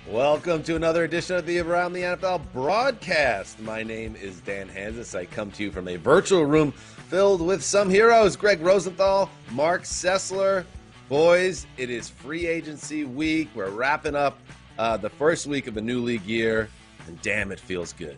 Welcome to another edition of the Around the NFL broadcast. My name is Dan Hansis. I come to you from a virtual room filled with some heroes. Greg Rosenthal, Mark Sessler. Boys, it is free agency week. We're wrapping up the first week of the new league year, and damn, it feels good.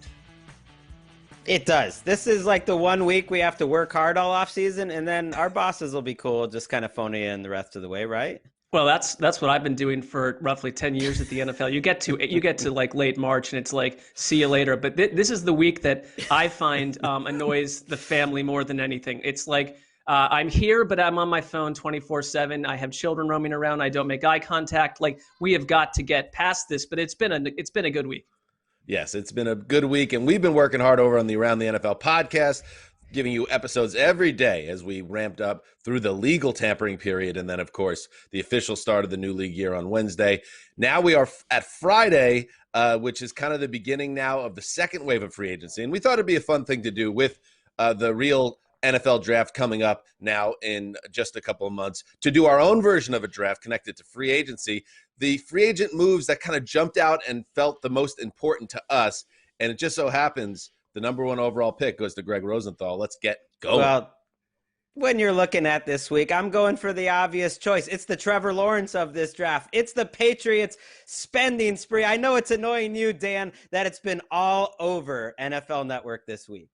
It does. This is like the 1 week we have to work hard all off season, and then our bosses will be cool, just kind of phoning in the rest of the way, right? Well, that's what I've been doing for roughly 10 years at the NFL. You get to like late March, and it's like, see you later. But this is the week that I find annoys the family more than anything. It's like, I'm here, but I'm on my phone 24/7. I have children roaming around. I don't make eye contact. Like, we have got to get past this. But it's been a good week. Yes, it's been a good week, and we've been working hard over on the Around the NFL podcast, giving you episodes every day as we ramped up through the legal tampering period, and then, of course, the official start of the new league year on Wednesday. Now we are at Friday, which is kind of the beginning now of the second wave of free agency, and we thought it'd be a fun thing to do with the real NFL draft coming up now in just a couple of months, to do our own version of a draft connected to free agency. The free agent moves that kind of jumped out and felt the most important to us, and it just so happens the number 1 overall pick goes to Greg Rosenthal. Let's get going. Well, when you're looking at this week, I'm going for the obvious choice. It's the Trevor Lawrence of this draft. It's the Patriots spending spree. I know it's annoying you, Dan, that it's been all over NFL Network this week.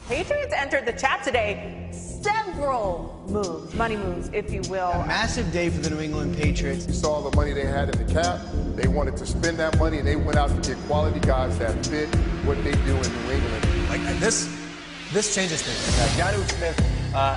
Patriots entered the chat today. Several moves, money moves, if you will. A massive day for the New England Patriots. You saw the money they had in the cap. They wanted to spend that money, and they went out to get quality guys that fit what they do in New England. Like this changes things. Jonnu Smith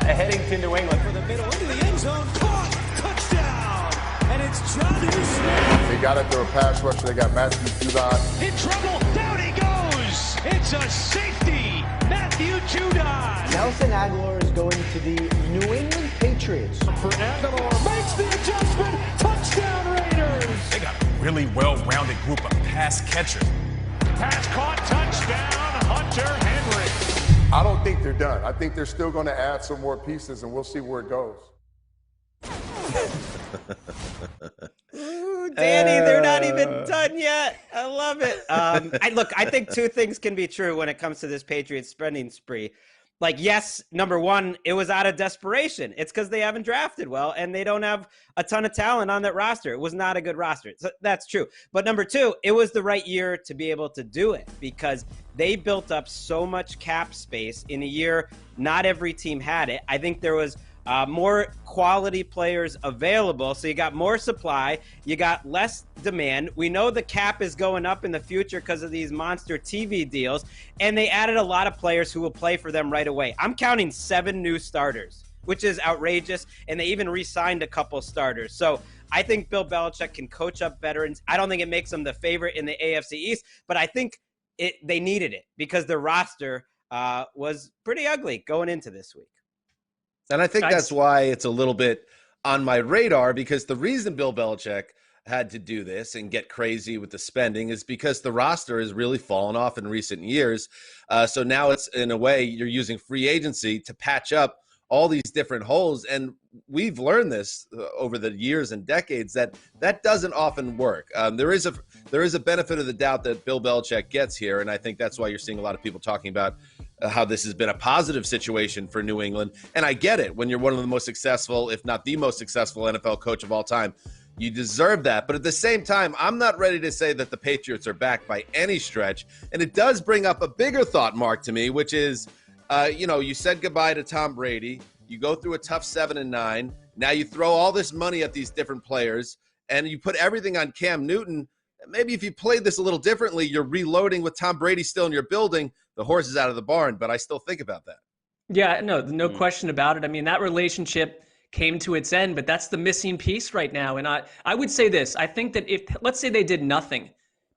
heading to New England. For the middle into the end zone. Caught. Touchdown. And it's Jonnu Smith. They got after a pass rusher. They got Matthew Judon. In trouble. Down he goes. It's a safety. Matthew Judon. Nelson Aguilar is going to the New England Patriots. For Aguilar. Makes the adjustment. Touchdown Raiders. They got a really well-rounded group of pass catchers. Pass caught. Touchdown. Hunter Henry. I don't think they're done. I think they're still going to add some more pieces, and we'll see where it goes. Ooh, Danny, they're not even done yet. I love it. I think 2 things can be true when it comes to this Patriots spending spree. Like, yes, number 1, it was out of desperation. It's because they haven't drafted well, and they don't have a ton of talent on that roster. It was not a good roster. So that's true. But number 2, it was the right year to be able to do it because they built up so much cap space in a year not every team had it. I think there was more quality players available. So you got more supply, you got less demand. We know the cap is going up in the future because of these monster TV deals, and they added a lot of players who will play for them right away. I'm counting 7 new starters, which is outrageous, and they even re-signed a couple starters. So I think Bill Belichick can coach up veterans. I don't think it makes them the favorite in the AFC East, but I think they needed it because the roster was pretty ugly going into this week. And I think that's why it's a little bit on my radar, because the reason Bill Belichick had to do this and get crazy with the spending is because the roster has really fallen off in recent years. So now it's, in a way, you're using free agency to patch up all these different holes. And we've learned this over the years and decades that doesn't often work. There is a benefit of the doubt that Bill Belichick gets here. And I think that's why you're seeing a lot of people talking about how this has been a positive situation for New England. And I get it. When you're one of the most successful, if not the most successful NFL coach of all time, you deserve that. But at the same time, I'm not ready to say that the Patriots are back by any stretch. And it does bring up a bigger thought, Mark, to me, which is, you said goodbye to Tom Brady. You go through a tough 7-9. Now you throw all this money at these different players, and you put everything on Cam Newton. Maybe if you played this a little differently, you're reloading with Tom Brady still in your building. The horse is out of the barn, but I still think about that. Yeah, no question about it. I mean, that relationship came to its end, but that's the missing piece right now. And I would say this. I think that if, let's say they did nothing,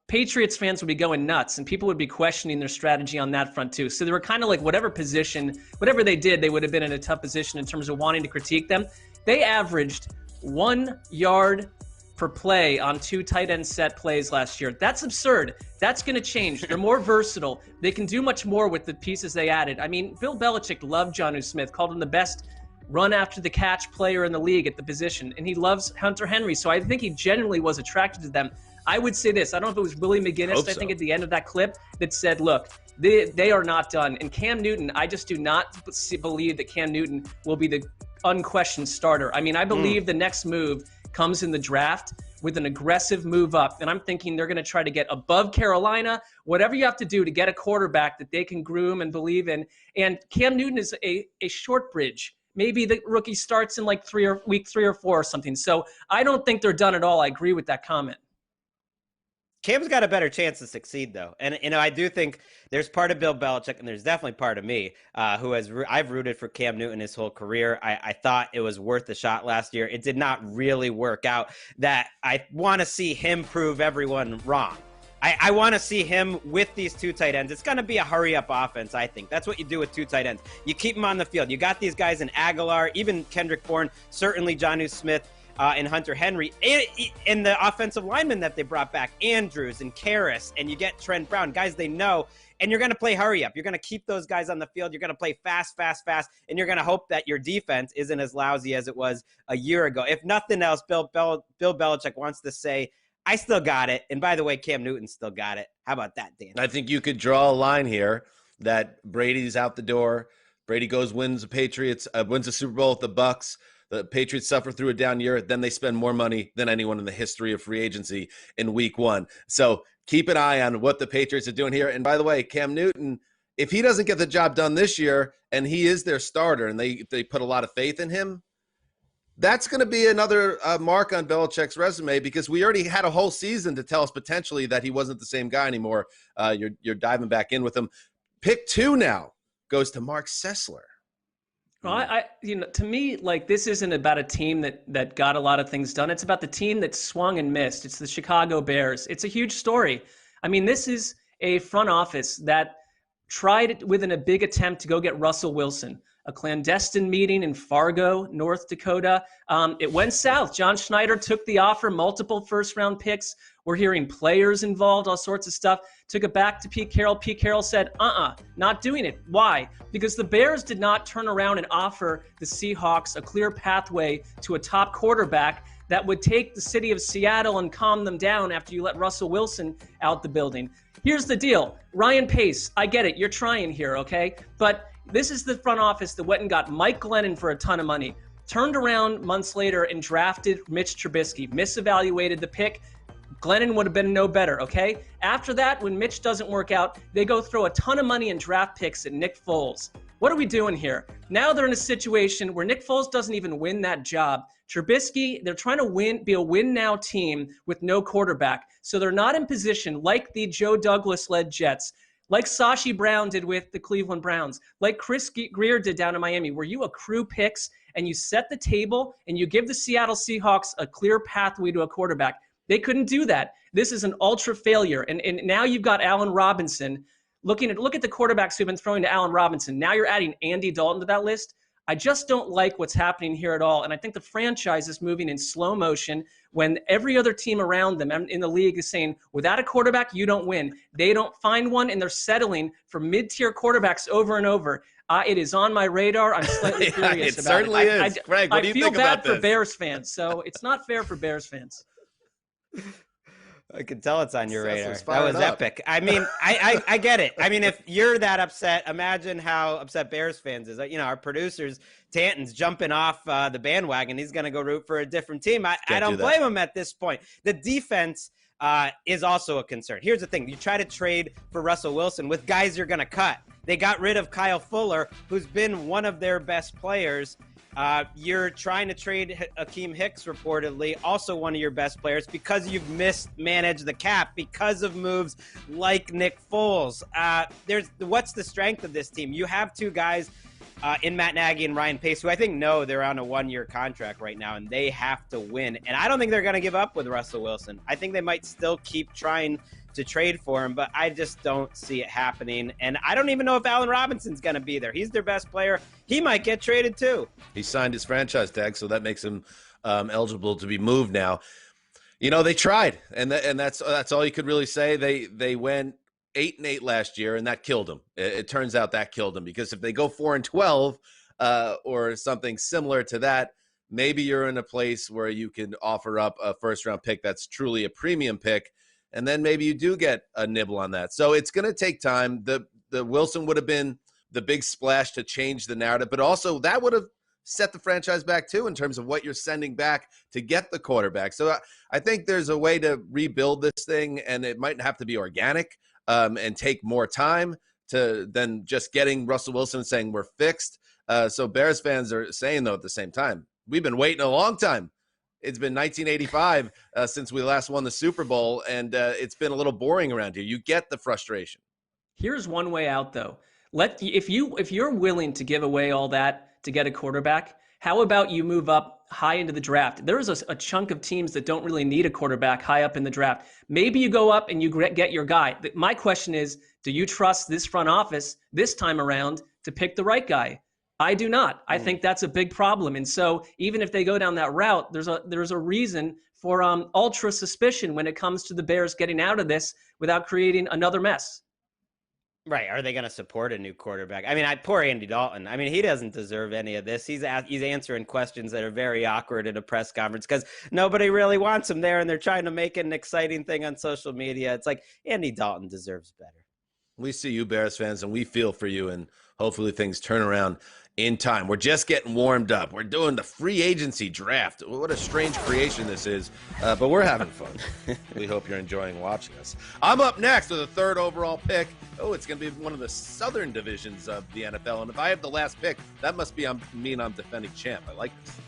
Patriots fans would be going nuts, and people would be questioning their strategy on that front too. So they were kind of like whatever they did, they would have been in a tough position in terms of wanting to critique them. They averaged 1 yard per play on 2 tight end set plays last year. That's absurd. That's going to change. They're more versatile. They can do much more with the pieces they added. I mean, Bill Belichick loved Jonnu Smith, called him the best run after the catch player in the league at the position, and he loves Hunter Henry. So I think he genuinely was attracted to them. I would say this. I don't know if it was Willie McGinnis, I think at the end of that clip, that said, look, they are not done. And Cam Newton, I just do not believe that Cam Newton will be the unquestioned starter. I mean, I believe the next move comes in the draft with an aggressive move up. And I'm thinking they're going to try to get above Carolina, whatever you have to do to get a quarterback that they can groom and believe in. And Cam Newton is a short bridge. Maybe the rookie starts in like week 3 or 4 or something. So I don't think they're done at all. I agree with that comment. Cam's got a better chance to succeed, though. And, I do think there's part of Bill Belichick, and there's definitely part of me I've rooted for Cam Newton his whole career. I thought it was worth the shot last year. It did not really work out. That I want to see him prove everyone wrong. I want to see him with these 2 tight ends. It's going to be a hurry-up offense, I think. That's what you do with 2 tight ends. You keep them on the field. You got these guys in Aguilar, even Kendrick Bourne, certainly Jonnu Smith, and Hunter Henry, and the offensive linemen that they brought back, Andrews and Karras, and you get Trent Brown, guys they know, and you're going to play hurry up. You're going to keep those guys on the field. You're going to play fast, and you're going to hope that your defense isn't as lousy as it was a year ago. If nothing else, Bill Belichick wants to say, I still got it. And by the way, Cam Newton still got it. How about that, Dan? I think you could draw a line here that Brady's out the door. Brady wins the Super Bowl with the Bucs. The Patriots suffer through a down year. Then they spend more money than anyone in the history of free agency in week 1. So keep an eye on what the Patriots are doing here. And by the way, Cam Newton, if he doesn't get the job done this year and he is their starter and they put a lot of faith in him, that's going to be another mark on Belichick's resume, because we already had a whole season to tell us potentially that he wasn't the same guy anymore. You're diving back in with him. Pick 2 now goes to Mark Sessler. Well, to me, like, this isn't about a team that got a lot of things done. It's about the team that swung and missed. It's the Chicago Bears. It's a huge story. I mean, this is a front office that tried within a big attempt to go get Russell Wilson, a clandestine meeting in Fargo, North Dakota. It went south. John Schneider took the offer, multiple first-round picks. We're hearing players involved, all sorts of stuff. Took it back to Pete Carroll. Pete Carroll said, not doing it. Why? Because the Bears did not turn around and offer the Seahawks a clear pathway to a top quarterback that would take the city of Seattle and calm them down after you let Russell Wilson out the building. Here's the deal. Ryan Pace, I get it. You're trying here, okay? But this is the front office that went and got Mike Glennon for a ton of money, turned around months later and drafted Mitch Trubisky, misevaluated the pick. Glennon would have been no better, okay? After that, when Mitch doesn't work out, they go throw a ton of money in draft picks at Nick Foles. What are we doing here? Now they're in a situation where Nick Foles doesn't even win that job. Trubisky, they're trying to be a win-now team with no quarterback. So they're not in position like the Joe Douglas-led Jets, like Sashi Brown did with the Cleveland Browns, like Chris Greer did down in Miami, where you accrue picks and you set the table and you give the Seattle Seahawks a clear pathway to a quarterback. They couldn't do that. This is an ultra failure. And now you've got Allen Robinson. Look at the quarterbacks who've been throwing to Allen Robinson. Now you're adding Andy Dalton to that list. I just don't like what's happening here at all. And I think the franchise is moving in slow motion when every other team around them in the league is saying, without a quarterback, you don't win. They don't find one, and they're settling for mid-tier quarterbacks over and over. It is on my radar. I'm slightly curious about it. Certainly is. Greg, what do you think about this? I feel bad for Bears fans, so it's not fair for Bears fans. I can tell it's on your radar. That was epic. I mean, I get it. I mean, if you're that upset, imagine how upset Bears fans is. You know, our producers, Tanton's jumping off the bandwagon. He's going to go root for a different team. I don't blame him at this point. The defense is also a concern. Here's the thing. You try to trade for Russell Wilson with guys you're going to cut. They got rid of Kyle Fuller, who's been one of their best players. You're trying to trade Akeem Hicks, reportedly, also one of your best players, because you've mismanaged the cap because of moves like Nick Foles. What's the strength of this team? You have two guys in Matt Nagy and Ryan Pace, who I think know they're on a one-year contract right now, and they have to win. And I don't think they're going to give up with Russell Wilson. I think they might still keep trying to trade for him, but I just don't see it happening. And I don't even know if Allen Robinson's going to be there. He's their best player. He might get traded too. He signed his franchise tag, so that makes him eligible to be moved now. You know, they tried, and that's all you could really say. They went 8-8 last year, and that killed them. It turns out that killed them, because if they go 4-12 or something similar to that, maybe you're in a place where you can offer up a first-round pick that's truly a premium pick, and then maybe you do get a nibble on that. So it's going to take time. The Wilson would have been the big splash to change the narrative, but also that would have set the franchise back too in terms of what you're sending back to get the quarterback. So I think there's a way to rebuild this thing, and it might have to be organic and take more time than just getting Russell Wilson and saying we're fixed. So Bears fans are saying, though, at the same time, we've been waiting a long time. It's been 1985 since we last won the Super Bowl, and it's been a little boring around here. You get the frustration. Here's one way out, though. If you're willing to give away all that to get a quarterback, how about you move up high into the draft? There is a chunk of teams that don't really need a quarterback high up in the draft. Maybe you go up and you get your guy. My question is, do you trust this front office this time around to pick the right guy? I do not. I think that's a big problem. And so even if they go down that route, there's a reason for ultra suspicion when it comes to the Bears getting out of this without creating another mess. Right. Are they going to support a new quarterback? I mean, poor Andy Dalton. I mean, he doesn't deserve any of this. He's answering questions that are very awkward at a press conference because nobody really wants him there, and they're trying to make it an exciting thing on social media. It's like Andy Dalton deserves better. We see you, Bears fans, and we feel for you, and hopefully things turn around in time. We're just getting warmed up. We're doing the free agency draft. What a strange creation this is, but we're having fun. We hope you're enjoying watching us. I'm up next with the 3rd overall pick. Oh, it's going to be one of the southern divisions of the NFL, and if I have the last pick, that must mean I'm defending champ. I like this.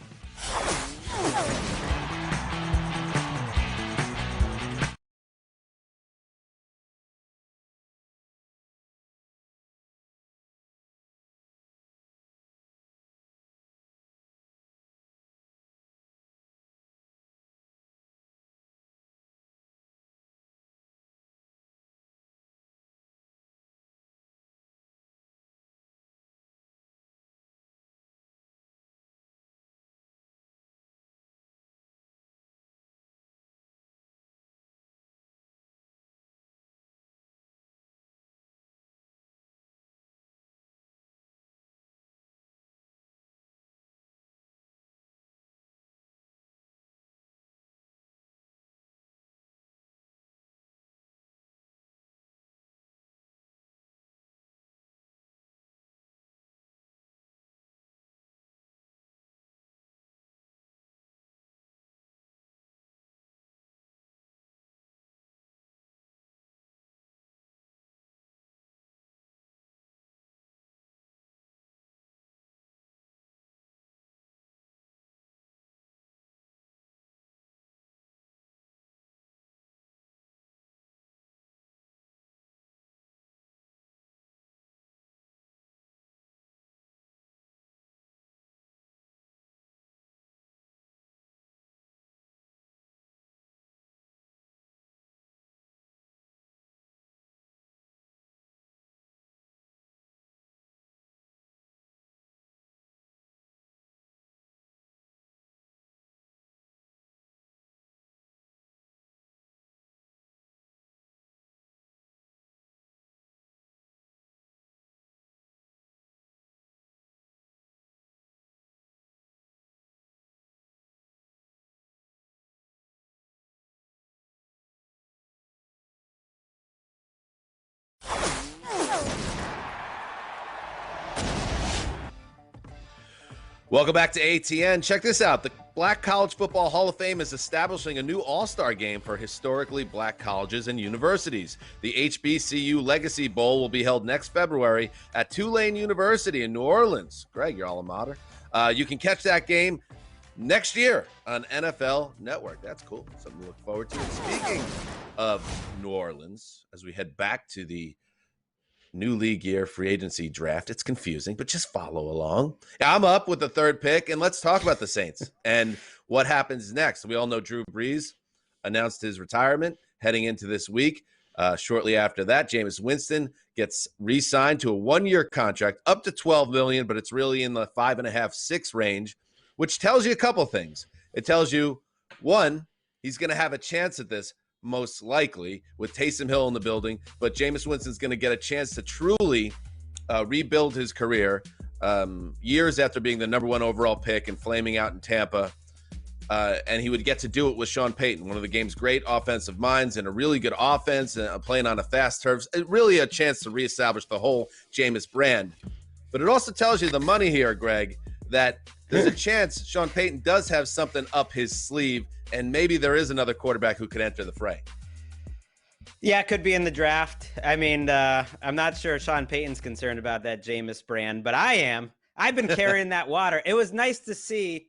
Welcome back to ATN. Check this out. The Black College Football Hall of Fame is establishing a new all-star game for historically black colleges and universities. The Hbcu Legacy Bowl will be held next February at Tulane University in New Orleans. Greg, your alma mater. You can catch that game next year on NFL Network. That's cool. Something to look forward to. And speaking of New Orleans, as we head back to the new league year free agency draft, it's confusing, but just follow along. I'm up with the 3rd pick, and let's talk about the Saints and what happens next. We all know Drew Brees announced his retirement heading into this week. Shortly after that, Jameis Winston gets re-signed to a 1-year contract up to $12 million, but it's really in the 5.5, 6 range, which tells you a couple things. It tells you, one, he's going to have a chance at this, most likely, with Taysom Hill in the building, but Jameis Winston's going to get a chance to truly rebuild his career years after being the #1 overall pick and flaming out in Tampa. And he would get to do it with Sean Payton, one of the game's great offensive minds, and a really good offense, and playing on a fast turf. Really a chance to reestablish the whole Jameis brand. But it also tells you the money here, Greg. that there's a chance Sean Payton does have something up his sleeve, and maybe there is another quarterback who could enter the fray. Yeah, it could be in the draft. I mean, I'm not sure Sean Payton's concerned about that Jameis brand, but I am. I've been carrying that water. It was nice to see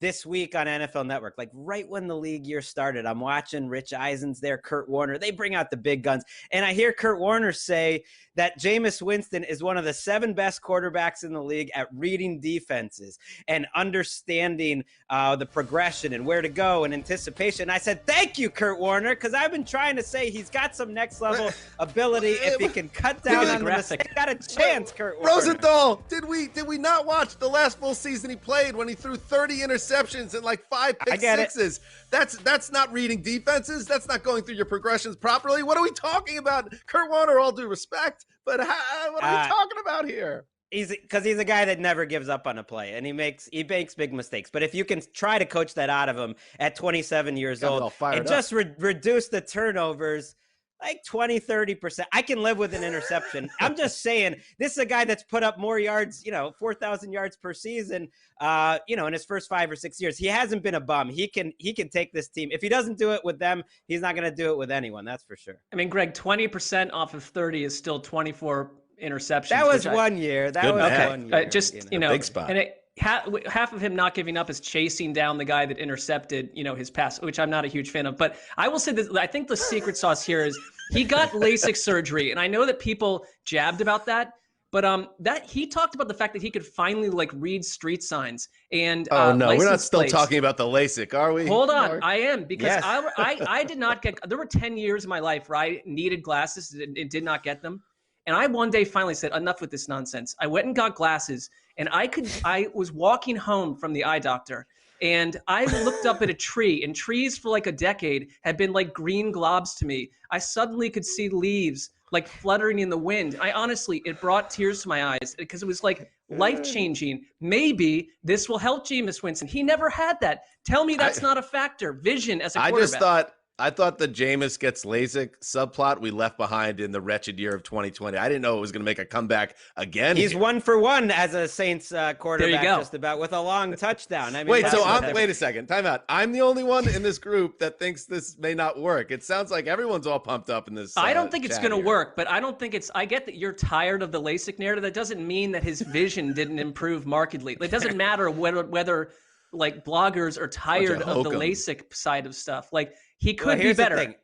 this week on NFL Network, like right when the league year started, I'm watching Rich Eisen's there, Kurt Warner. They bring out the big guns. And I hear Kurt Warner say that Jameis Winston is one of the 7 best quarterbacks in the league at reading defenses and understanding the progression and where to go and anticipation. And I said, thank you, Kurt Warner, because I've been trying to say he's got some next level ability if he can cut down on the mistake. Got a chance, Kurt Warner. Rosenthal, did we not watch the last full season he played when he threw 30 interceptions and like 5 pick sixes? That's not reading defenses. That's not going through your progressions properly. What are we talking about? Kurt Warner, all due respect, but what are we talking about here? He's a guy that never gives up on a play, and he makes big mistakes. But if you can try to coach that out of him at 27 years old and just reduce the turnovers like 20, 30%, I can live with an interception. I'm just saying, this is a guy that's put up more yards, 4,000 yards per season, in his first 5 or 6 years. He hasn't been a bum. He can take this team. If he doesn't do it with them, he's not going to do it with anyone. That's for sure. I mean, Greg, 20% off of 30 is still 24 interceptions. That was 1 year. That was 1 year. Big spot. And half of him not giving up is chasing down the guy that intercepted, his pass, which I'm not a huge fan of. But I will say this, I think the secret sauce here is he got LASIK surgery. And I know that people jabbed about that, but that he talked about the fact that he could finally read street signs and we're not still plates. talking about the LASIK, are we? Hold on, I am, because I did not get, there were 10 years of my life where I needed glasses and did not get them. And I one day finally said, enough with this nonsense. I went and got glasses, and I was walking home from the eye doctor, and I looked up at a tree, and trees for like a decade had been like green globs to me. I suddenly could see leaves like fluttering in the wind. It brought tears to my eyes because it was like life-changing. Maybe this will help Jameis Winston. He never had that. Tell me that's not a factor. Vision as a quarterback. I thought the Jameis gets LASIK subplot we left behind in the wretched year of 2020. I didn't know it was going to make a comeback again. He's 1 for 1 as a Saints quarterback, just about, with a long touchdown. I mean, wait a second. Time out. I'm the only one in this group that thinks this may not work. It sounds like everyone's all pumped up in this. I don't think it's going to work, but I don't think it's. I get that you're tired of the LASIK narrative. That doesn't mean that his vision didn't improve markedly. It doesn't matter whether like bloggers are tired of the LASIK side of stuff. Like, he could be better.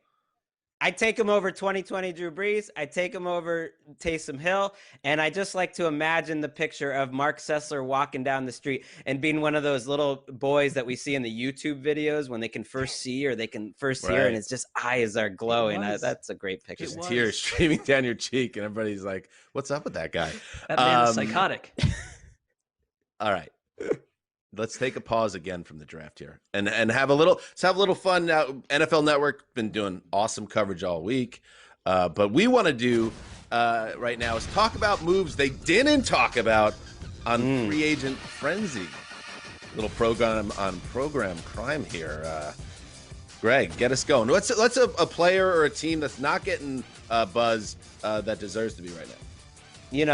I take him over 2020 Drew Brees. I take him over Taysom Hill. And I just like to imagine the picture of Mark Sessler walking down the street and being one of those little boys that we see in the YouTube videos when they can first see or they can first hear, and it's just eyes are glowing. That's a great picture. Just tears streaming down your cheek, and everybody's like, what's up with that guy? That man is psychotic. All right. Let's take a pause again from the draft here and have a little fun now. NFL Network been doing awesome coverage all week. But we want to do right now is talk about moves they didn't talk about on Free Agent Frenzy. Little program on program crime here. Greg, get us going. Let's a player or a team that's not getting buzz that deserves to be right now.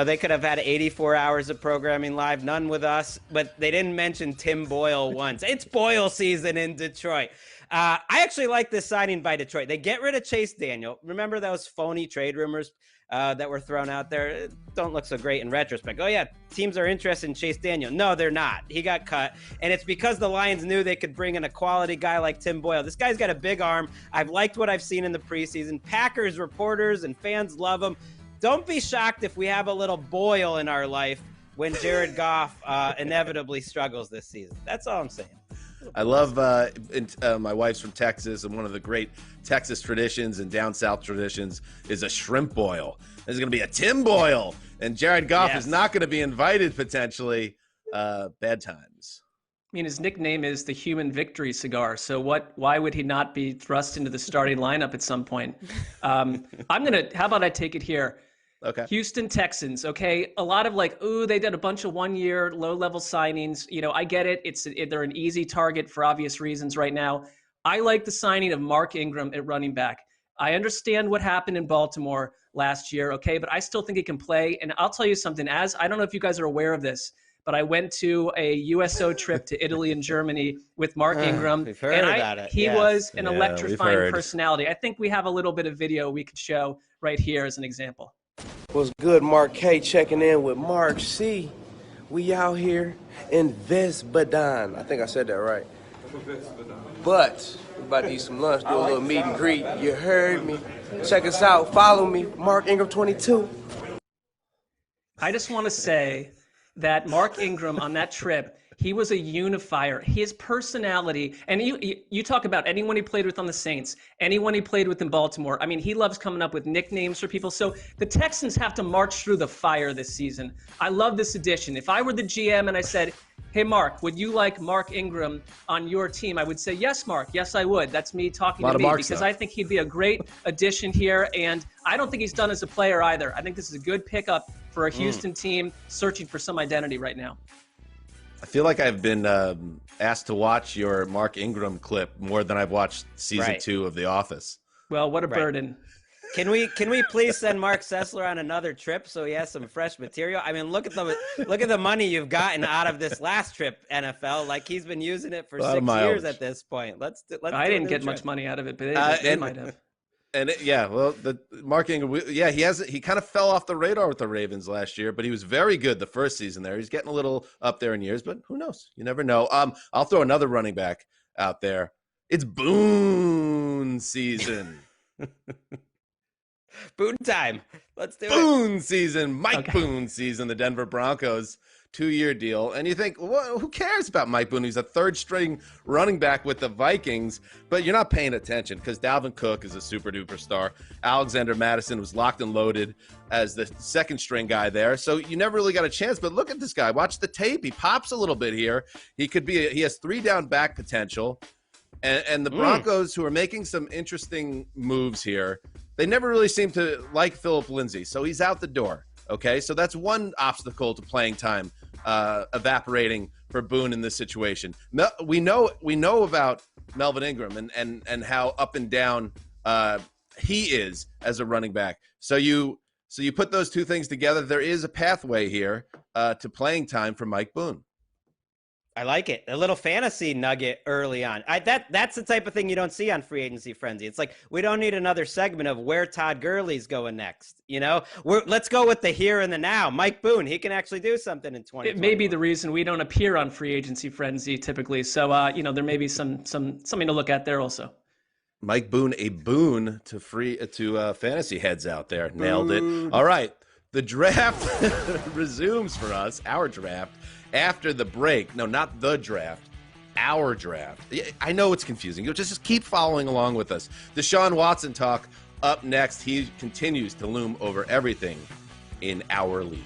They could have had 84 hours of programming live, none with us, but they didn't mention Tim Boyle once. It's Boyle season in Detroit. I actually like this signing by Detroit. They get rid of Chase Daniel. Remember those phony trade rumors that were thrown out there? It don't look so great in retrospect. Oh, yeah, teams are interested in Chase Daniel. No, they're not. He got cut, and it's because the Lions knew they could bring in a quality guy like Tim Boyle. This guy's got a big arm. I've liked what I've seen in the preseason. Packers reporters and fans love him. Don't be shocked if we have a little Boyle in our life when Jared Goff inevitably struggles this season. That's all I'm saying. I love my wife's from Texas, and one of the great Texas traditions and down south traditions is a shrimp boil. There's going to be a Tim Boyle, and Jared Goff is not going to be invited potentially. Bad times. I mean, his nickname is the Human Victory Cigar. So why would he not be thrust into the starting lineup at some point? How about I take it here? Okay. Houston Texans. Okay. A lot of they did a bunch of 1 year low level signings. I get it. They're an easy target for obvious reasons right now. I like the signing of Mark Ingram at running back. I understand what happened in Baltimore last year. Okay. But I still think he can play. And I'll tell you something, I don't know if you guys are aware of this, but I went to a USO trip to Italy and Germany with Mark Ingram. We've heard and about it. He Yes. was an Yeah, we've electrifying heard. personality. I think we have a little bit of video we could show right here as an example. What's good, Mark K checking in with Mark C. We out here in Vesbadan. I think I said that right. But we're about to eat some lunch, do a little meet and greet. You heard me. Check us out. Follow me, Mark Ingram 22. I just want to say that Mark Ingram on that trip, he was a unifier. His personality, and you talk about anyone he played with on the Saints, anyone he played with in Baltimore. I mean, he loves coming up with nicknames for people. So the Texans have to march through the fire this season. I love this addition. If I were the GM and I said, hey, Mark, would you like Mark Ingram on your team? I would say, yes, Mark. Yes, I would. That's me talking to me because I think he'd be a great addition here. And I don't think he's done as a player either. I think this is a good pickup for a Houston team searching for some identity right now. I feel like I've been asked to watch your Mark Ingram clip more than I've watched season 2 of The Office. Well, what a burden. Can we please send Mark Sessler on another trip so he has some fresh material? I mean, look at the money you've gotten out of this last trip, NFL. Like he's been using it for 6 years at this point. Let's I didn't get much money out of it, but they might have. And the Mark Ingram, he kind of fell off the radar with the Ravens last year, but he was very good the first season there. He's getting a little up there in years, but who knows? You never know. I'll throw another running back out there. It's Boone season. Boone time. Let's do it. Boone season. Mike Boone season. The Denver Broncos 2-year deal. And you think, well, who cares about Mike Boone? He's a third-string running back with the Vikings, but you're not paying attention because Dalvin Cook is a super-duper star. Alexander Madison was locked and loaded as the second-string guy there, so you never really got a chance. But look at this guy. Watch the tape. He pops a little bit here. He has 3-down back potential. And the Broncos, who are making some interesting moves here, they never really seem to like Phillip Lindsay, so he's out the door. Okay, so that's one obstacle to playing time evaporating for Boone in this situation. We know about Melvin Ingram and how up and down he is as a running back. So you put those two things together. There is a pathway here to playing time for Mike Boone. I like it. A little fantasy nugget early on. That's the type of thing you don't see on Free Agency Frenzy. It's like, we don't need another segment of where Todd Gurley's going next. You know, let's go with the here and the now. Mike Boone, he can actually do something in 2020. It may be the reason we don't appear on Free Agency Frenzy typically. So, there may be something to look at there also. Mike Boone, a boon to fantasy heads out there. Nailed it. All right. The draft resumes for us, our draft, after the break. No, not the draft, our draft. I know it's confusing. You'll just keep following along with us. Deshaun Watson talk up next. He continues to loom over everything in our league.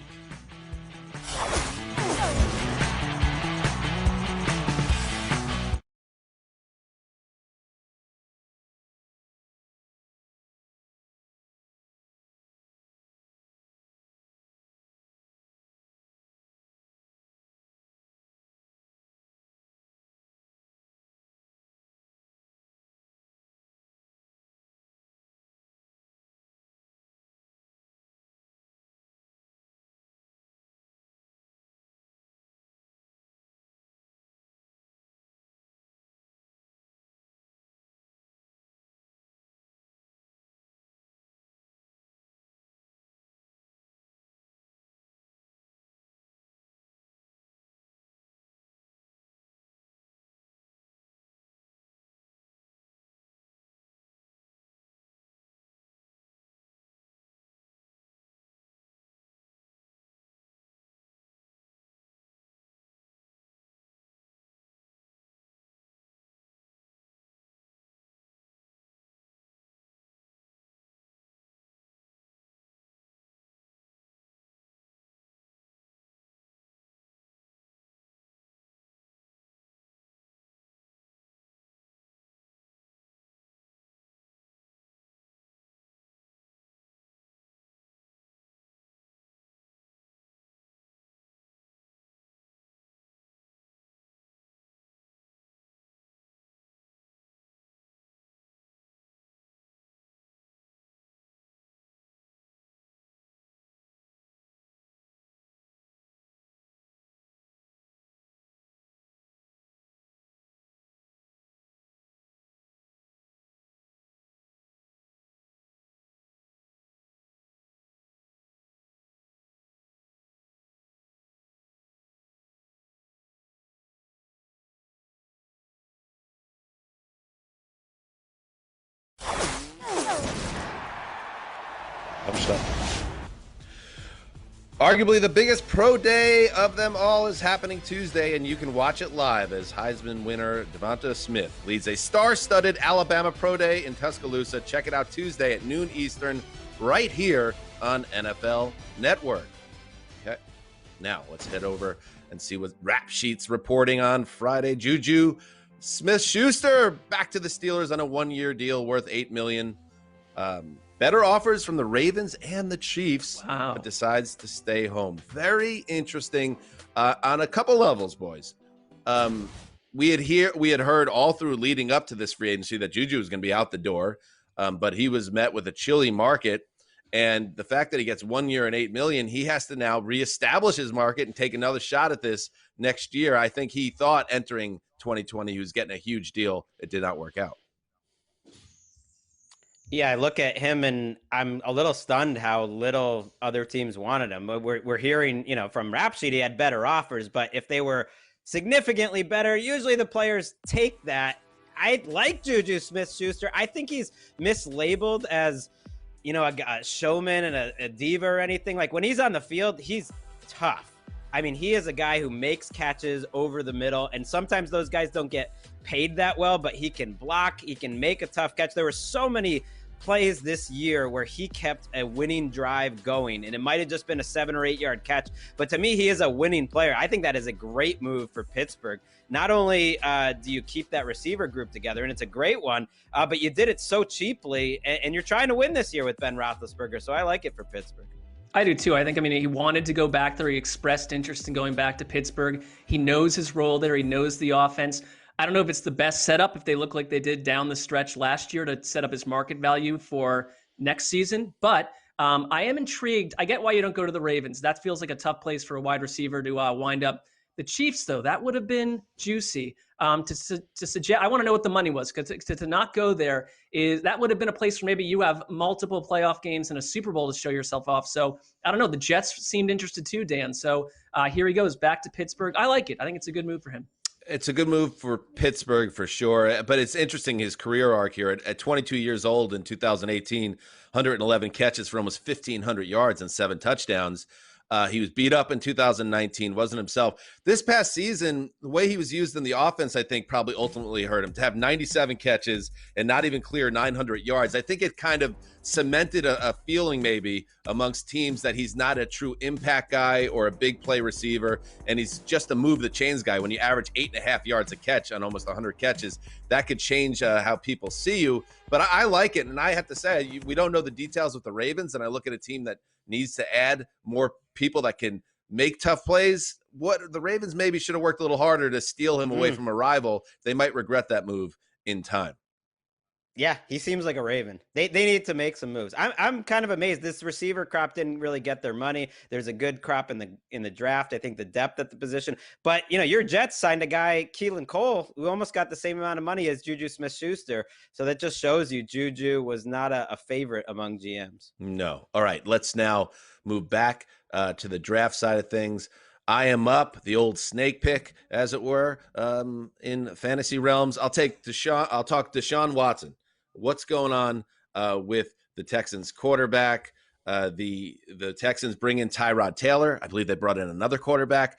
Arguably the biggest pro day of them all is happening Tuesday, and you can watch it live as Heisman winner Devonta Smith leads a star-studded Alabama pro day in Tuscaloosa. Check it out Tuesday at noon Eastern right here on NFL Network. Okay, now let's head over and see what Rap Sheet's reporting on Friday. Juju Smith-Schuster back to the Steelers on a one-year deal worth $8 million. Better offers from the Ravens and the Chiefs, but decides to stay home. Very interesting on a couple levels, boys. We had heard all through leading up to this free agency that Juju was going to be out the door, but he was met with a chilly market. And the fact that he gets 1 year and $8 million, he has to now reestablish his market and take another shot at this next year. I think he thought entering 2020 he was getting a huge deal. It did not work out. Yeah, I look at him and I'm a little stunned how little other teams wanted him. We're hearing, from Rap Sheet he had better offers, but if they were significantly better, usually the players take that. I like Juju Smith-Schuster. I think he's mislabeled as, a showman and a diva or anything. Like when he's on the field, he's tough. I mean, he is a guy who makes catches over the middle, and sometimes those guys don't get paid that well, but he can block, he can make a tough catch. There were so many plays this year where he kept a winning drive going, and it might have just been a 7 or 8 yard catch, but to me, he is a winning player. I think that is a great move for Pittsburgh. Not only do you keep that receiver group together, and it's a great one, but you did it so cheaply, and you're trying to win this year with Ben Roethlisberger, so I like it for Pittsburgh. I do too. I mean, he wanted to go back there. He expressed interest in going back to Pittsburgh. He knows his role there. He knows the offense. I don't know if it's the best setup if they look like they did down the stretch last year to set up his market value for next season, but I am intrigued. I get why you don't go to the Ravens. That feels like a tough place for a wide receiver to wind up. The Chiefs, though, that would have been juicy. To suggest, I want to know what the money was, because to not go there that would have been a place where maybe you have multiple playoff games and a Super Bowl to show yourself off. So I don't know. The Jets seemed interested too, Dan. So here he goes back to Pittsburgh. I like it. I think it's a good move for him. It's a good move for Pittsburgh for sure, but it's interesting his career arc here. At 22 years old in 2018, 111 catches for almost 1,500 yards and 7 touchdowns. He was beat up in 2019, wasn't himself. This past season, the way he was used in the offense, I think probably ultimately hurt him. To have 97 catches and not even clear 900 yards, I think it kind of cemented a feeling maybe amongst teams that he's not a true impact guy or a big play receiver, and he's just a move the chains guy. When you average 8.5 yards a catch on almost 100 catches, that could change how people see you. But I like it, and I have to say, we don't know the details with the Ravens, and I look at a team that needs to add more people that can make tough plays. What the Ravens maybe should have worked a little harder to steal him away from a rival. They might regret that move in time. Yeah, he seems like a Raven. They need to make some moves. I'm kind of amazed. This receiver crop didn't really get their money. There's a good crop in the draft. I think the depth at the position. But, your Jets signed a guy, Keelan Cole, who almost got the same amount of money as Juju Smith-Schuster. So that just shows you Juju was not a favorite among GMs. No. All right, let's now move back to the draft side of things. I am up, the old snake pick, as it were, in fantasy realms. I'll talk Deshaun Watson. What's going on with the Texans quarterback? The Texans bring in Tyrod Taylor. I believe they brought in another quarterback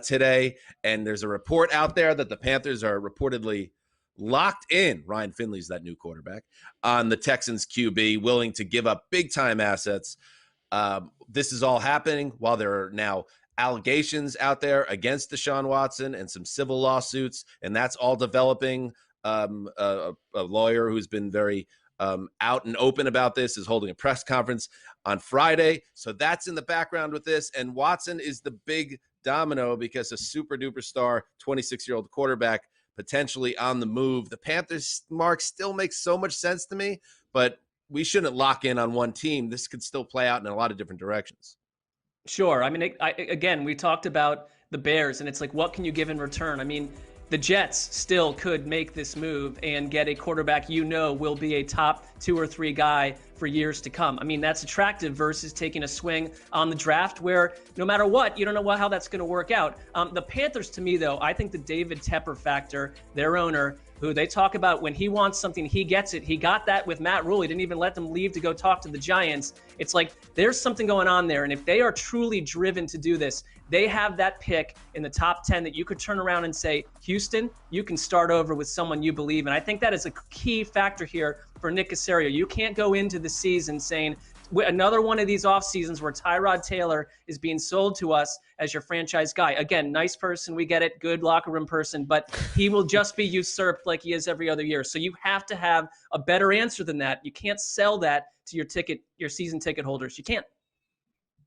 today. And there's a report out there that the Panthers are reportedly locked in. Ryan Finley's that new quarterback on the Texans QB, willing to give up big time assets. This is all happening while there are now allegations out there against Deshaun Watson and some civil lawsuits, and that's all developing. A lawyer who's been very out and open about this is holding a press conference on Friday. So that's in the background with this. And Watson is the big domino because a super duper star 26-year-old quarterback potentially on the move. The Panthers mark still makes so much sense to me, but we shouldn't lock in on one team. This could still play out in a lot of different directions. Sure. I mean, again, we talked about the Bears, and it's like, what can you give in return? I mean, the Jets still could make this move and get a quarterback will be a top 2 or 3 guy for years to come. I mean, that's attractive versus taking a swing on the draft where no matter what, you don't know how that's going to work out. The Panthers, to me, though, I think the David Tepper factor, their owner, who they talk about when he wants something, he gets it. He got that with Matt Rule. He didn't even let them leave to go talk to the Giants. It's like there's something going on there. And if they are truly driven to do this, they have that pick in the top 10 that you could turn around and say, Houston, you can start over with someone you believe in. I think that is a key factor here for Nick Caserio. You can't go into the season saying, another one of these off seasons where Tyrod Taylor is being sold to us as your franchise guy. Again, nice person, we get it, good locker room person, but he will just be usurped like he is every other year. So you have to have a better answer than that. You can't sell that to your season ticket holders. You can't.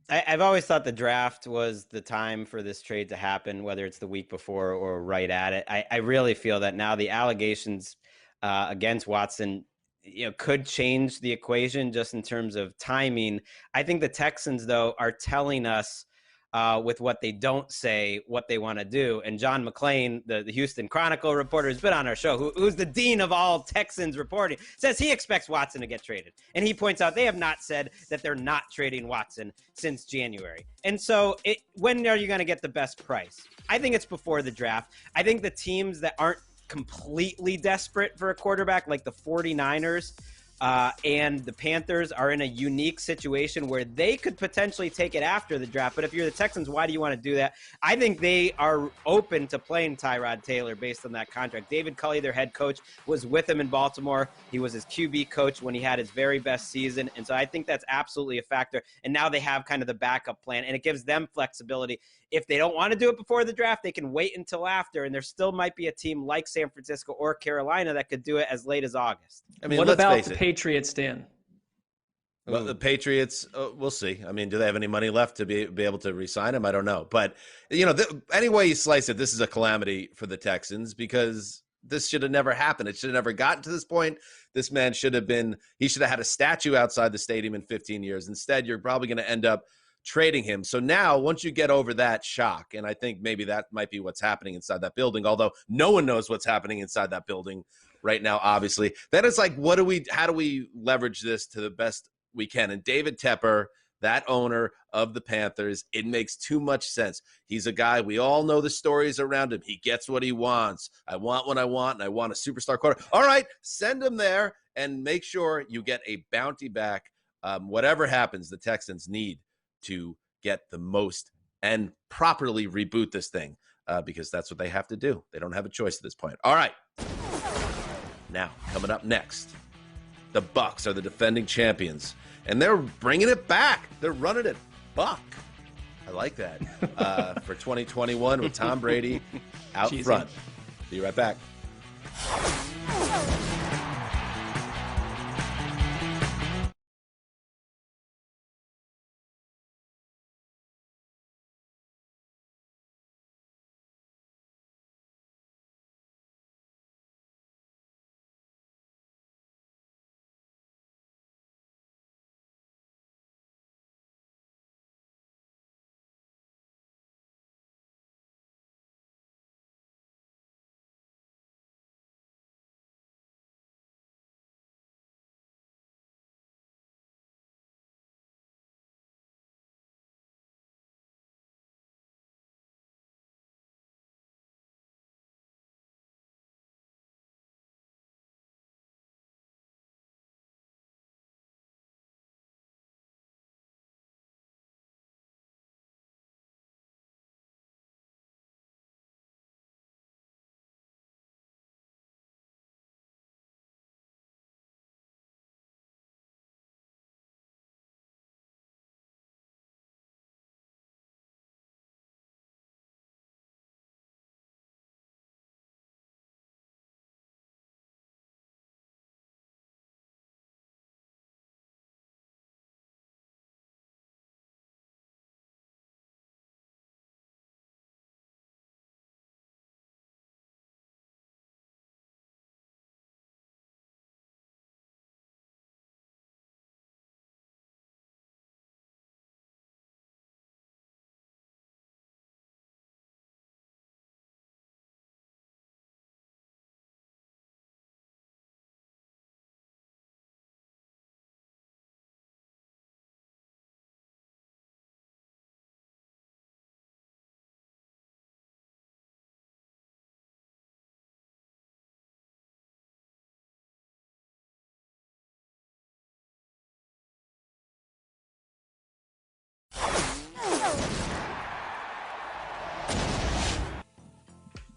I've always thought the draft was the time for this trade to happen, whether it's the week before or right at it. I really feel that now the allegations against Watson could change the equation just in terms of timing. I think the Texans, though, are telling us with what they don't say, what they want to do. And John McClain, the Houston Chronicle reporter, who's been on our show, who's the dean of all Texans reporting, says he expects Watson to get traded. And he points out they have not said that they're not trading Watson since January. And so when are you going to get the best price? I think it's before the draft. I think the teams that aren't completely desperate for a quarterback, like the 49ers and the Panthers, are in a unique situation where they could potentially take it after the draft. But if you're the Texans, why do you want to do that? I think they are open to playing Tyrod Taylor based on that contract. David Culley, their head coach, was with him in Baltimore. He was his QB coach when he had his very best season. And so I think that's absolutely a factor. And now they have kind of the backup plan, and it gives them flexibility. If they don't want to do it before the draft, they can wait until after, and there still might be a team like San Francisco or Carolina that could do it as late as August. I mean, what about the Patriots, Dan? Well, the Patriots, we'll see. I mean, do they have any money left to be able to re-sign him? I don't know. But, any way you slice it, this is a calamity for the Texans because this should have never happened. It should have never gotten to this point. This man should have had a statue outside the stadium in 15 years. Instead, you're probably going to end up trading him. So now, once you get over that shock, and I think maybe that might be what's happening inside that building, although no one knows what's happening inside that building right now, obviously, then it's like, how do we leverage this to the best we can? And David Tepper, that owner of the Panthers, it makes too much sense. He's a guy, we all know the stories around him. He gets what he wants. I want what I want, and I want a superstar quarterback. All right, send him there and make sure you get a bounty back. Whatever happens, the Texans need to get the most and properly reboot this thing because that's what they have to do. They don't have a choice at this point. All right. Now, coming up next, the Bucs are the defending champions, and they're bringing it back. They're running it Buck. I like that. For 2021 with Tom Brady out front. Be right back.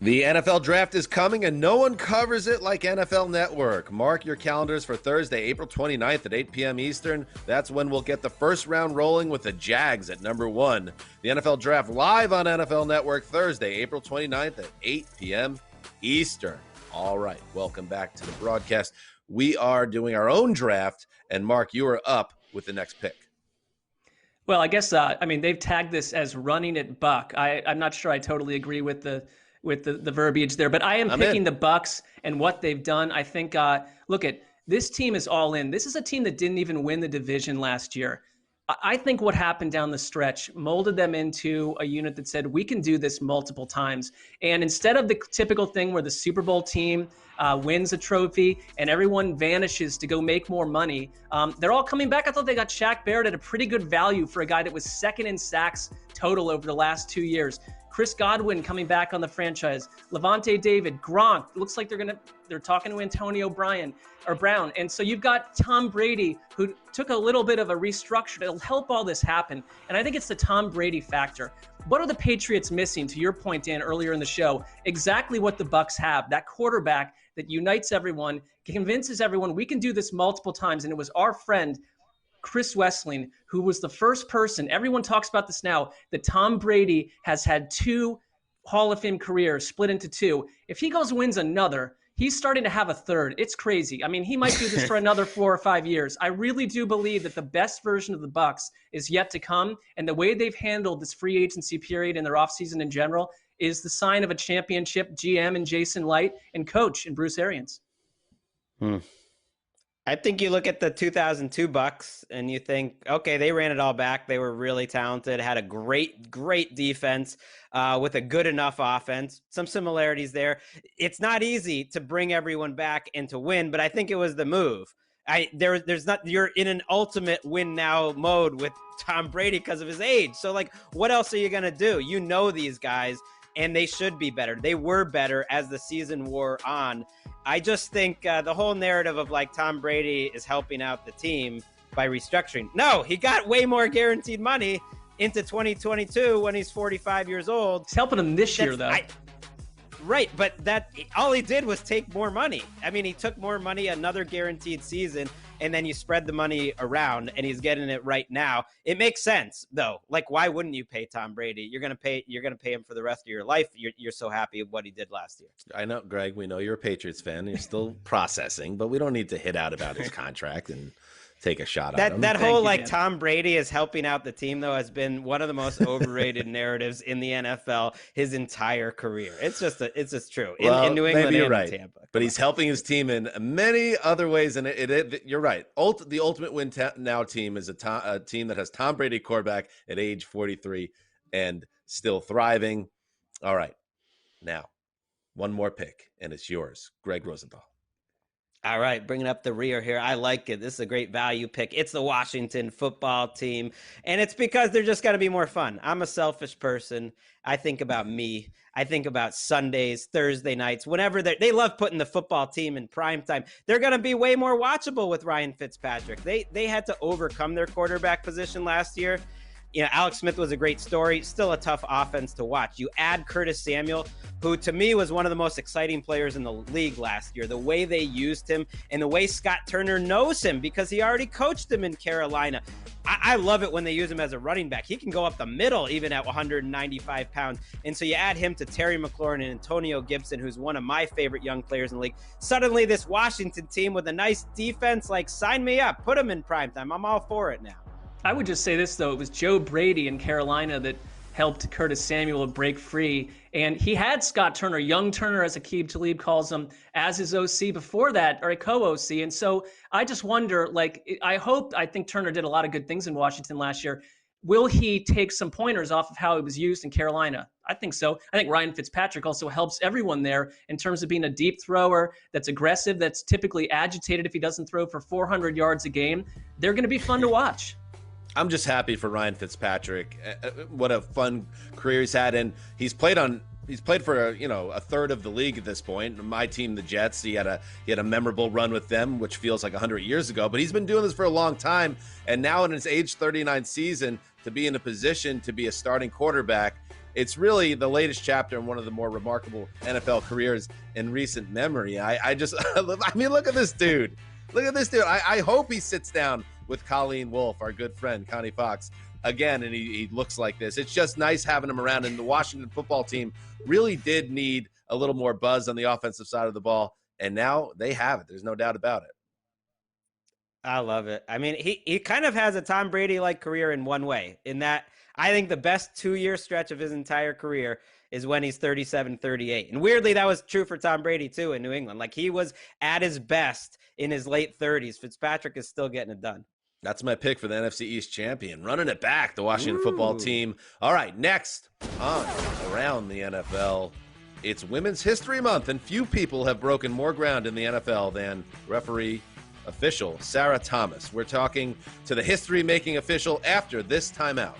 The NFL draft is coming, and no one covers it like NFL Network. Mark your calendars for Thursday, April 29th at 8 p.m. Eastern. That's when we'll get the first round rolling with the Jags at number 1. The NFL draft live on NFL Network Thursday, April 29th at 8 p.m. Eastern. All right, welcome back to the broadcast. We are doing our own draft, and Mark, you are up with the next pick. Well, I guess, they've tagged this as running it buck. I'm not sure I totally agree with the verbiage there, but I am picking the Bucks and what they've done. I think, look at this team is all in. This is a team that didn't even win the division last year. I think what happened down the stretch molded them into a unit that said, we can do this multiple times. And instead of the typical thing where the Super Bowl team wins a trophy and everyone vanishes to go make more money, they're all coming back. I thought they got Shaq Barrett at a pretty good value for a guy that was second in sacks total over the last 2 years. Chris Godwin coming back on the franchise. Levante David, Gronk. Looks like they're talking to Antonio Brown. And so you've got Tom Brady, who took a little bit of a restructure to help all this happen. And I think it's the Tom Brady factor. What are the Patriots missing? To your point, Dan, earlier in the show, exactly what the Bucs have. That quarterback that unites everyone, convinces everyone we can do this multiple times. And it was our friend Chris Wessling, who was the first person, everyone talks about this now, that Tom Brady has had 2 Hall of Fame careers split into 2. If he goes wins another, he's starting to have a third. It's crazy. I mean, he might do this for another 4 or 5 years. I really do believe that the best version of the Bucs is yet to come. And the way they've handled this free agency period and their offseason in general is the sign of a championship GM and Jason Light and coach and Bruce Arians. I think you look at the 2002 Bucks and you think, okay, they ran it all back. They were really talented, had a great defense with a good enough offense. Some similarities there. It's not easy to bring everyone back and to win, but I think it was the move. You're in an ultimate win now mode with Tom Brady because of his age. So like, what else are you going to do? You know these guys, and they should be better. They were better as the season wore on. I just think the whole narrative of like Tom Brady is helping out the team by restructuring. No, he got way more guaranteed money into 2022 when he's 45 years old. It's helping him this year, though. Right, but all he did was take more money. I mean, he took more money, another guaranteed season, and then you spread the money around, and he's getting it right now. It makes sense, though. Like, why wouldn't you pay Tom Brady? You're gonna pay him for the rest of your life. You're so happy with what he did last year. I know, Greg. We know you're a Patriots fan. And you're still processing, but we don't need to hit out about his contract and take a shot at him. That whole like Tom Brady is helping out the team though has been one of the most overrated narratives in the NFL his entire career. It's just true. In New England, maybe you're and right. in Tampa. But he's helping his team in many other ways, and you're right. The ultimate win now team is a team that has Tom Brady quarterback at age 43 and still thriving. All right, now one more pick, and it's yours, Greg Rosenthal. All right, bringing up the rear here. I like it. This is a great value pick. It's the Washington football team, and it's because they're just going to be more fun. I'm a selfish person. I think about me. I think about Sundays, Thursday nights, whenever they love putting the football team in prime time. They're going to be way more watchable with Ryan Fitzpatrick. They had to overcome their quarterback position last year. You know, Alex Smith was a great story. Still a tough offense to watch. You add Curtis Samuel, who to me was one of the most exciting players in the league last year. The way they used him and the way Scott Turner knows him because he already coached him in Carolina. I love it when they use him as a running back. He can go up the middle even at 195 pounds. And so you add him to Terry McLaurin and Antonio Gibson, who's one of my favorite young players in the league. Suddenly this Washington team with a nice defense, like sign me up, put him in primetime. I'm all for it now. I would just say this, though. It was Joe Brady in Carolina that helped Curtis Samuel break free. And he had Scott Turner, young Turner, as Aqib Talib calls him, as his OC before that, or a co-OC. And so I just wonder, I think Turner did a lot of good things in Washington last year. Will he take some pointers off of how he was used in Carolina? I think so. I think Ryan Fitzpatrick also helps everyone there in terms of being a deep thrower that's aggressive, that's typically agitated if he doesn't throw for 400 yards a game. They're going to be fun to watch. I'm just happy for Ryan Fitzpatrick. What a fun career he's had, and he's played for a third of the league at this point. My team, the Jets, he had a memorable run with them, which feels like 100 years ago. But he's been doing this for a long time, and now in his age 39 season, to be in a position to be a starting quarterback it's really the latest chapter in one of the more remarkable NFL careers in recent memory. I just, I mean, look at this dude. Look at this dude. I hope he sits down with Colleen Wolfe, our good friend, Connie Fox, again, and he looks like this. It's just nice having him around, and the Washington football team really did need a little more buzz on the offensive side of the ball, and now they have it. There's no doubt about it. I love it. I mean, he kind of has a Tom Brady-like career in one way, in that I think the best 2-year stretch of his entire career is when he's 37, 38. And weirdly, that was true for Tom Brady, too, in New England. Like, he was at his best in his late 30s. Fitzpatrick is still getting it done. That's my pick for the NFC East champion. Running it back, the Washington football team. All right, next on Around the NFL, it's Women's History Month, and few people have broken more ground in the NFL than referee official Sarah Thomas. We're talking to the history-making official after this timeout.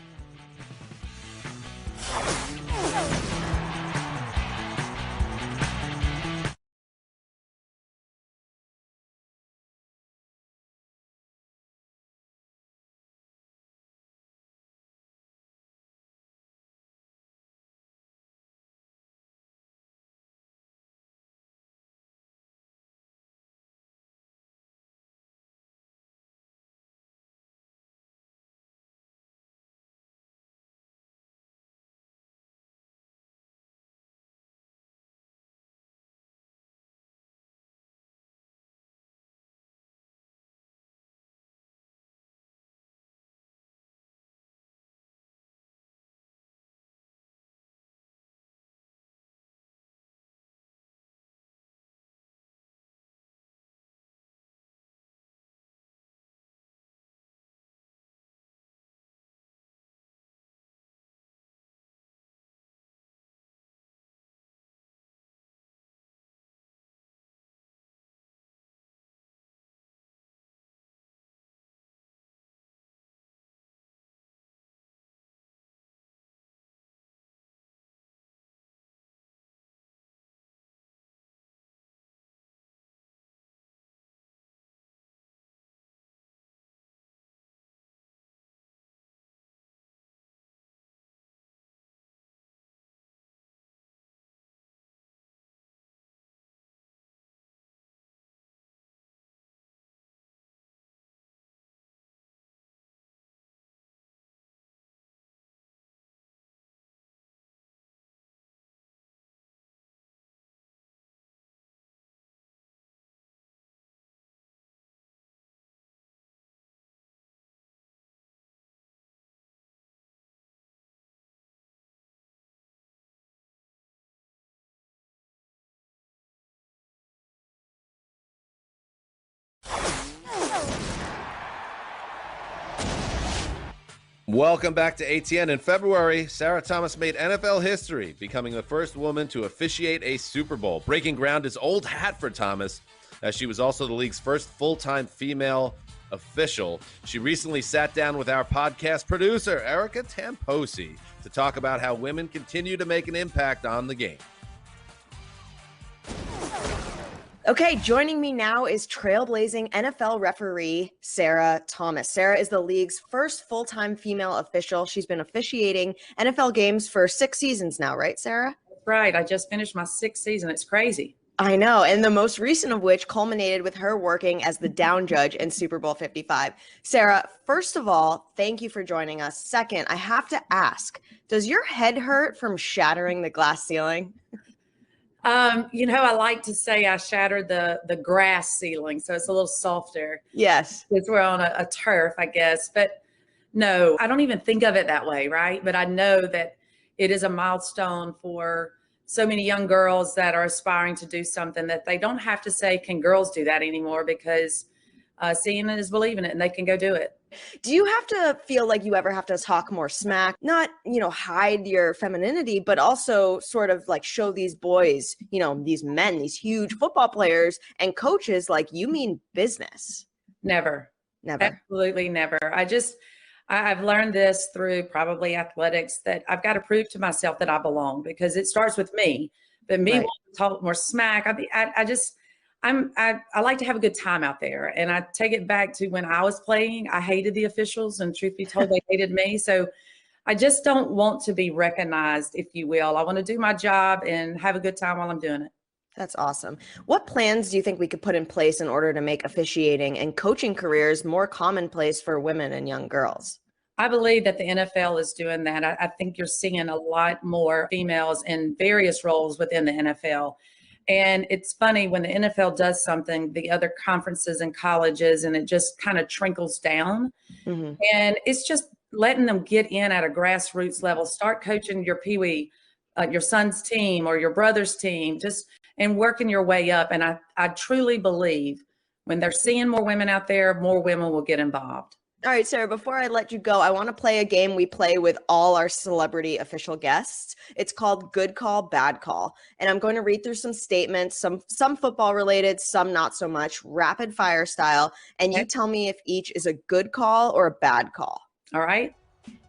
Welcome back to ATN. In February, Sarah Thomas made NFL history, becoming the first woman to officiate a Super Bowl. Breaking ground is old hat for Thomas, as she was also the league's first full-time female official. She recently sat down with our podcast producer, Erica Tamposi, to talk about how women continue to make an impact on the game. Okay, joining me now is trailblazing NFL referee Sarah Thomas. Sarah is the league's first full-time female official. She's been officiating NFL games for 6 seasons now, right, Sarah? Right. I just finished my 6th season. It's crazy. I know, and the most recent of which culminated with her working as the down judge in Super Bowl 55. Sarah, first of all, thank you for joining us. Second, I have to ask, does your head hurt from shattering the glass ceiling? I like to say I shattered the grass ceiling, so it's a little softer. Yes. Because we're on a turf, I guess. But no, I don't even think of it that way, right? But I know that it is a milestone for so many young girls that are aspiring to do something that they don't have to say, can girls do that anymore? Because seeing it is believing it, and they can go do it. Do you have to feel like you ever have to talk more smack, not, hide your femininity, but also sort of like show these boys, these men, these huge football players and coaches, like you mean business? Never. Absolutely never. I've learned this through probably athletics, that I've got to prove to myself that I belong, because it starts with me. But me wanting to talk more smack, I like to have a good time out there. And I take it back to when I was playing. I hated the officials, and truth be told, they hated me. So I just don't want to be recognized, if you will. I want to do my job and have a good time while I'm doing it. That's awesome. What plans do you think we could put in place in order to make officiating and coaching careers more commonplace for women and young girls? I believe that the NFL is doing that. I think you're seeing a lot more females in various roles within the NFL. And it's funny when the NFL does something, the other conferences and colleges, and it just kind of trickles down. Mm-hmm. And it's just letting them get in at a grassroots level, start coaching your peewee, your son's team or your brother's team, just and working your way up. And I truly believe when they're seeing more women out there, more women will get involved. All right, Sarah, before I let you go, I want to play a game we play with all our celebrity official guests. It's called Good Call, Bad Call. And I'm going to read through some statements, some football related, some not so much, rapid fire style. And you tell me if each is a good call or a bad call. All right.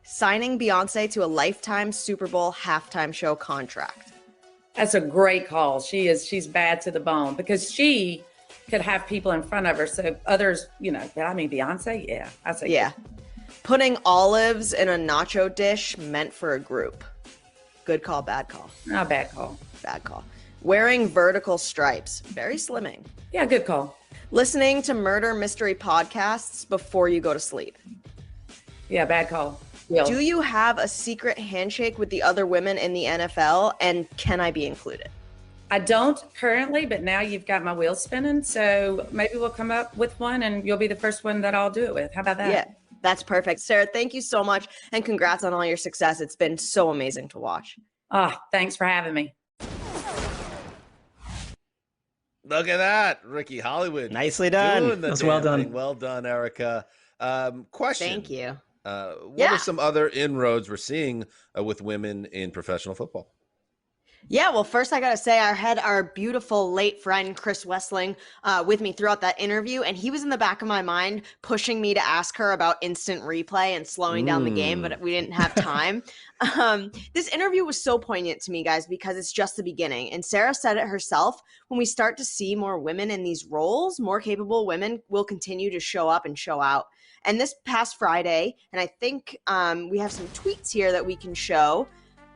Signing Beyonce to a lifetime Super Bowl halftime show contract. That's a great call. She's bad to the bone because she could have people in front of her. So others, Beyonce, yeah. I say yeah. Putting olives in a nacho dish meant for a group. Good call, bad call. No, bad call. Bad call. Wearing vertical stripes. Very slimming. Yeah, good call. Listening to murder mystery podcasts before you go to sleep. Yeah, bad call. Do you have a secret handshake with the other women in the NFL, and can I be included? I don't currently, but now you've got my wheels spinning. So maybe we'll come up with one and you'll be the first one that I'll do it with. How about that? Yeah, that's perfect. Sarah, thank you so much. And congrats on all your success. It's been so amazing to watch. Thanks for having me. Look at that. Ricky Hollywood. Nicely done. That's well done. Well done, Erica. Question. Thank you. What are some other inroads we're seeing with women in professional football? Yeah, well, first I got to say I had our beautiful late friend Chris Wessling with me throughout that interview, and he was in the back of my mind pushing me to ask her about instant replay and slowing down the game, but we didn't have time. This interview was so poignant to me, guys, because it's just the beginning. And Sarah said it herself, when we start to see more women in these roles, more capable women will continue to show up and show out. And this past Friday, and I think we have some tweets here that we can show,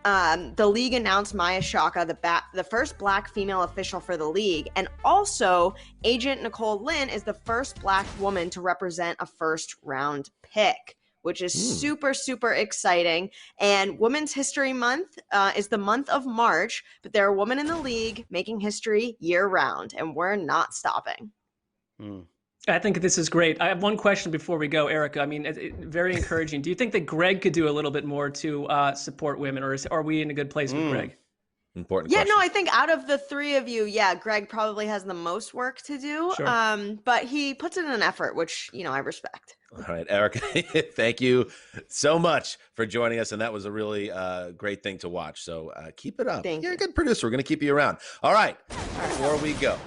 the league announced Maya Shaka, the first Black female official for the league. And also, agent Nicole Lynn is the first Black woman to represent a first-round pick, which is super, super exciting. And Women's History Month is the month of March, but there are women in the league making history year-round, and we're not stopping. I think this is great. I have one question before we go, Erica. I mean, very encouraging. Do you think that Greg could do a little bit more to support women, or are we in a good place with Greg? Important Yeah, question. no, I think out of the three of you, Greg probably has the most work to do. Sure. But he puts in an effort, which, I respect. All right, Erica, thank you so much for joining us. And that was a really great thing to watch. So keep it up. You're a good producer. We're going to keep you around. All right, before we go,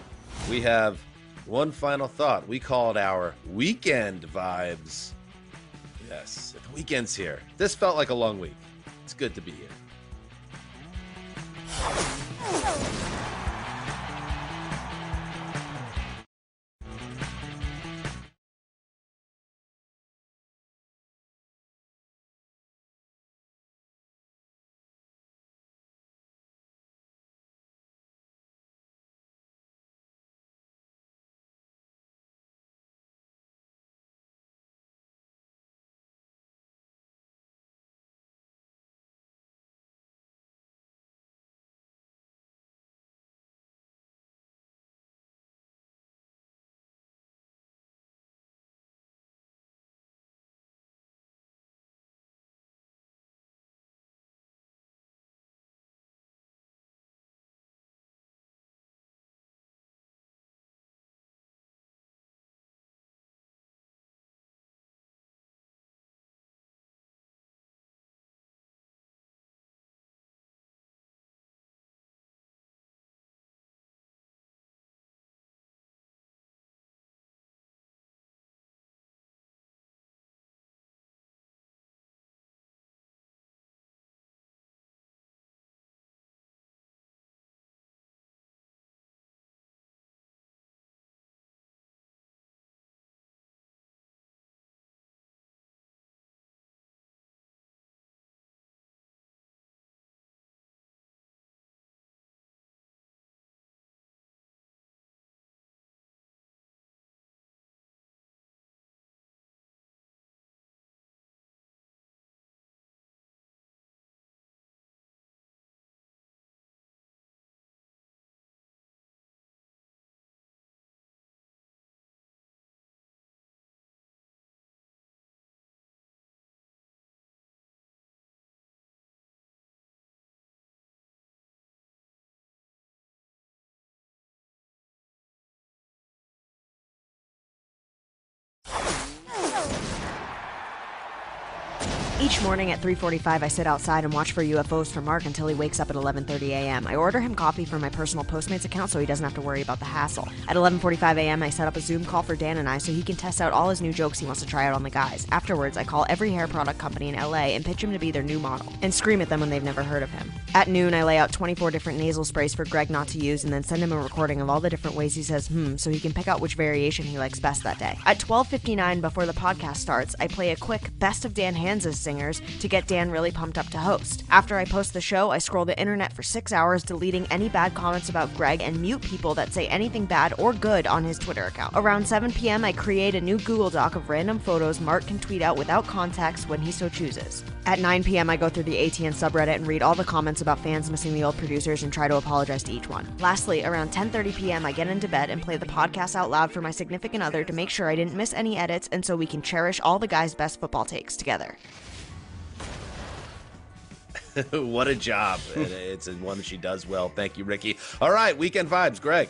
we have one final thought. We call it our weekend vibes. Yes, the weekend's here. This felt like a long week. It's good to be here. Each morning at 3:45, I sit outside and watch for UFOs for Mark until he wakes up at 11:30 a.m. I order him coffee from my personal Postmates account so he doesn't have to worry about the hassle. At 11:45 a.m., I set up a Zoom call for Dan and I so he can test out all his new jokes he wants to try out on the guys. Afterwards, I call every hair product company in LA and pitch him to be their new model, and scream at them when they've never heard of him. At noon, I lay out 24 different nasal sprays for Greg not to use and then send him a recording of all the different ways he says so he can pick out which variation he likes best that day. At 12:59, before the podcast starts, I play a quick Best of Dan Hans' Singers to get Dan really pumped up to host. After I post the show, I scroll the internet for 6 hours, deleting any bad comments about Greg and mute people that say anything bad or good on his Twitter account. Around 7 p.m., I create a new Google Doc of random photos Mark can tweet out without context when he so chooses. At 9 p.m., I go through the ATN subreddit and read all the comments about fans missing the old producers and try to apologize to each one. Lastly, around 10:30 p.m., I get into bed and play the podcast out loud for my significant other to make sure I didn't miss any edits and so we can cherish all the guys' best football takes together. What a job. It's one that she does well. Thank you, Ricky. All right, weekend vibes, Greg.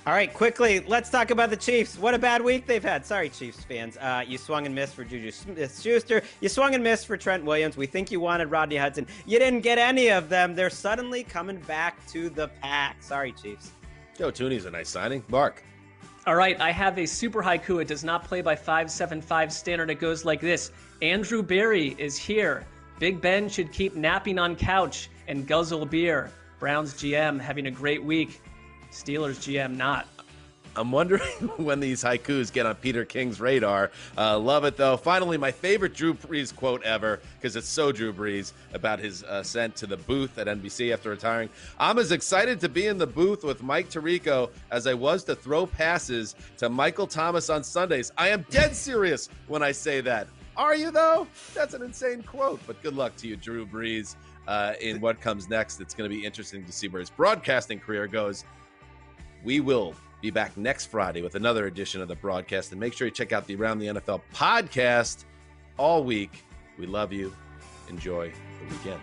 All right, quickly, let's talk about the Chiefs. What a bad week they've had. Sorry, Chiefs fans. You swung and missed for Juju Smith-Schuster. You swung and missed for Trent Williams. We think you wanted Rodney Hudson. You didn't get any of them. They're suddenly coming back to the pack. Sorry, Chiefs. Joe Tooney's a nice signing. Mark. All right, I have a super haiku. It does not play by 575 standard. It goes like this. Andrew Berry is here. Big Ben should keep napping on couch and guzzle beer. Browns GM having a great week. Steelers GM not. I'm wondering when these haikus get on Peter King's radar. Love it, though. Finally, my favorite Drew Brees quote ever, because it's so Drew Brees, about his ascent to the booth at NBC after retiring. I'm as excited to be in the booth with Mike Tirico as I was to throw passes to Michael Thomas on Sundays. I am dead serious when I say that. Are you, though? That's an insane quote. But good luck to you, Drew Brees, in what comes next. It's going to be interesting to see where his broadcasting career goes. We will be back next Friday with another edition of the broadcast. And make sure you check out the Around the NFL podcast all week. We love you. Enjoy the weekend.